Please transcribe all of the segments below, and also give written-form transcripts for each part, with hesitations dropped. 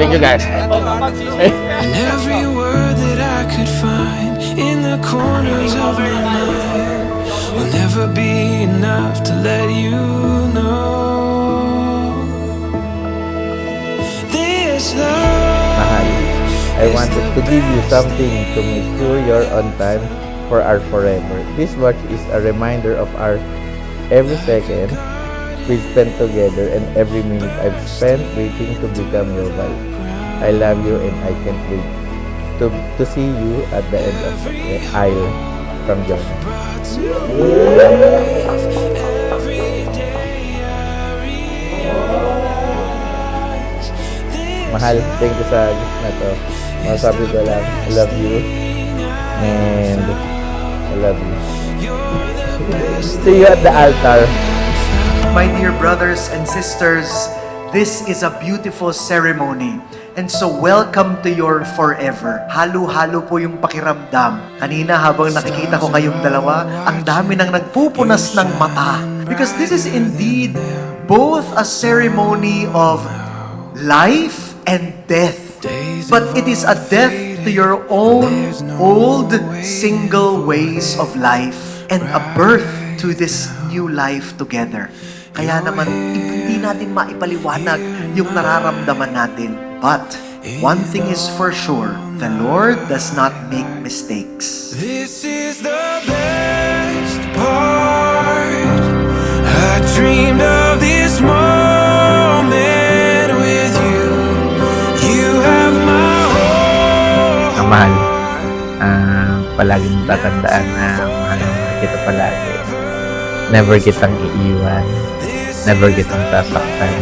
Thank you guys. And every word that I could find in the corners of my mind will never be enough to let you know this love. Mahal, I wanted to give you something to make sure you're on time for our forever. This watch is a reminder of our every second we spent together and every minute I've spent waiting to become your wife. I love you and I can't wait to see you at the end of the aisle from John. Mahal, thank you sa gift na to. Masabi ko lang, I love you and I love you. See you at the altar. My dear brothers and sisters, this is a beautiful ceremony. And so welcome to your forever. Halo-halo po yung pakiramdam. Kanina habang nakikita ko kayong dalawa, ang dami nang nagpupunas ng mata. Because this is indeed both a ceremony of life and death. But it is a death to your own old single ways of life and a birth to this new life together. Kaya naman, hindi natin maipaliwanag yung nararamdaman natin. But, one thing is for sure, the Lord does not make mistakes. This is the best part. I dreamed of this moment with you. You have my whole Mahal, palagi mong tatandaan na mahal kita palagi. Never kitang iiwan. Never kitang sasaktan.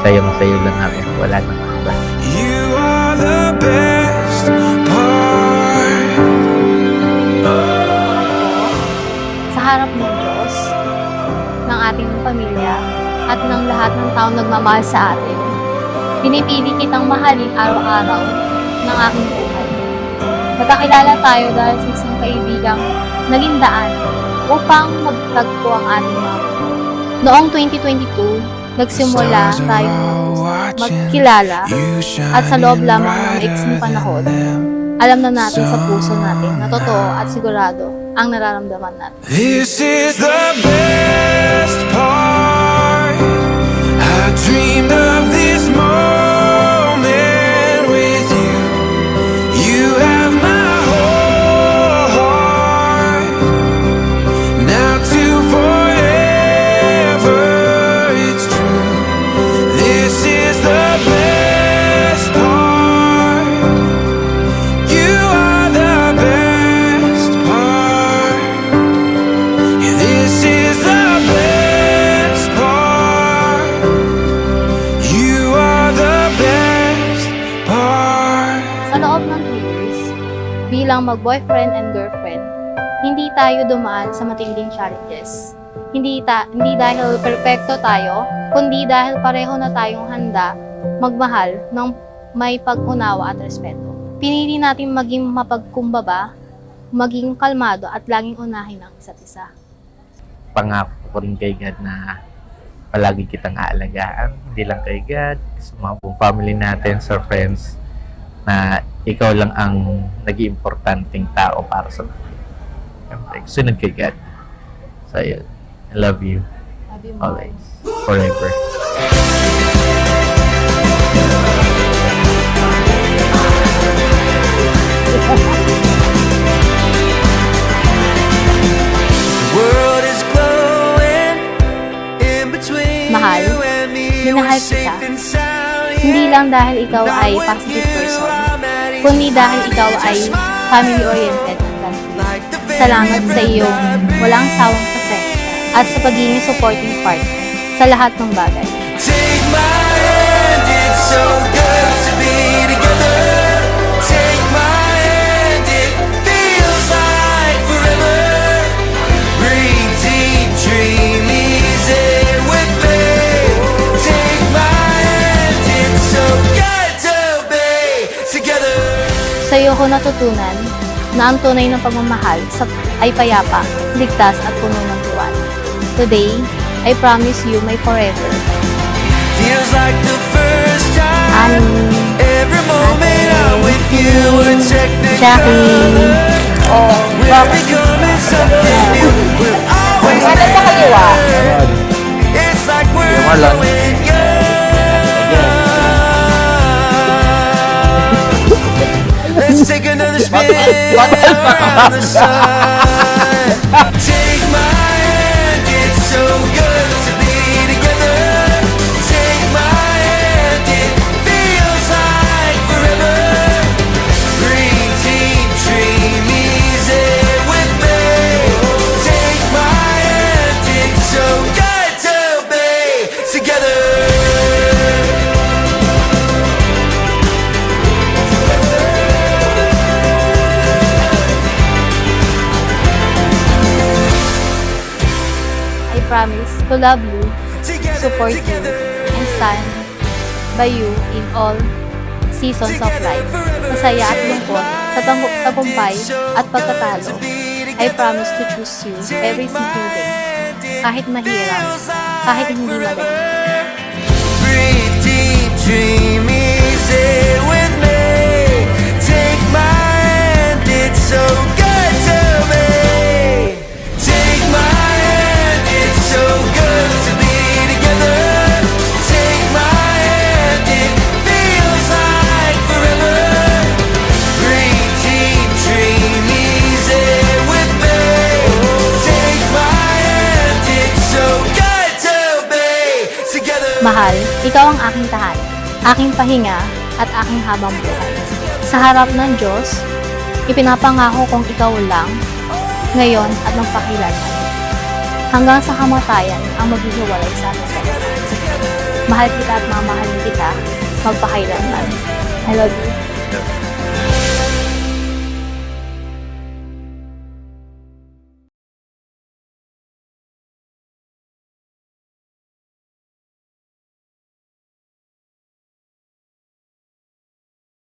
Sayong-sayo lang ako. Wala nang iba. You are the best part. Sa harap ng Diyos, ng ating pamilya, at ng lahat ng taong nagmamahal sa atin, pinipili kitang mahalin araw-araw ng aking buhay. Magkakilala tayo dahil sa isang kaibigang naging daan upang magtagpo ang ating mga. Noong 2022, nagsimula tayong magkilala at sa loob lamang ng maiksing panahon, alam na natin sa puso natin na totoo at sigurado ang nararamdaman natin. This is the best part. I dreamed of this moment with you. You have my whole heart. Now to forever, it's true. This is the best part. You are the best part. Yeah, this is the best part. You are the best part. Sa loob ng 2 years, bilang mag-boyfriend and girlfriend, hindi tayo dumaan sa matinding challenges. Hindi dahil perpekto tayo, kundi dahil pareho na tayong handa magmahal ng may pag-unawa at respeto. Pinili natin maging mapagkumbaba, maging kalmado at laging unahin ang isa't isa. Pangako ko rin kay God na palagi kitang aalagaan. Hindi lang kay God, sa mga buong family natin, sa friends, na ikaw lang ang nag-iimportanteng tao para sa buhay. Sunod kay God. So, yun. I love you. Love you, Mom. Always. Forever. World is glowing in between Mahal, you and me. minahal We're safe kita. and sound Hindi here. lang dahil ikaw ay positive person, kundi dahil ikaw ay family-oriented at country. Salamat sa iyong walang sawang pasensya at sa pagiging supporting partner sa lahat ng bagay. Take my hand, it's so good to be together. Take my hand, it feels like forever. Breathe deep, dream easy with me. Take my hand, it's so good to be together. Sa iyo ko natutunan na ang tunay ng pagmamahal ay payapa, ligtas at puno ng tiwala. Today, I promise you my forever. Feels like the first time. you were technically Jackie. we're becoming something new. We'll always Ano sa kaliwa? It's like we're Marlon. going young. Let's take another spin around the sun. Take my hand, it's so good to be together. Take my hand, it feels like forever. Dream team, dream easy with me. Take my hand, it's so good to be together. I promise to love you, support you, and stand by you in all seasons of life. Masaya at lungkot, sa tagumpay at pagkatalo. I promise to choose you every single day. Kahit mahirap, kahit hindi madali. Breathe deep, dream easy with me. Take my hand, it's so good to me. Take my hand, it's so good to be together. Take my hand, it feels like forever. Breathe deep, dream easy with me. Take my hand, it's so good to be together. Mahal, ikaw ang aking tahanan, aking pahinga at aking habang buhay. Sa harap ng Diyos, ipinapangako kong ikaw lang, ngayon at magpakilanman. Hanggang sa kamatayan ang maghihiwalay sa ating dalawa. Mahal kita at mamahalin kita, magpakailanman. I love you.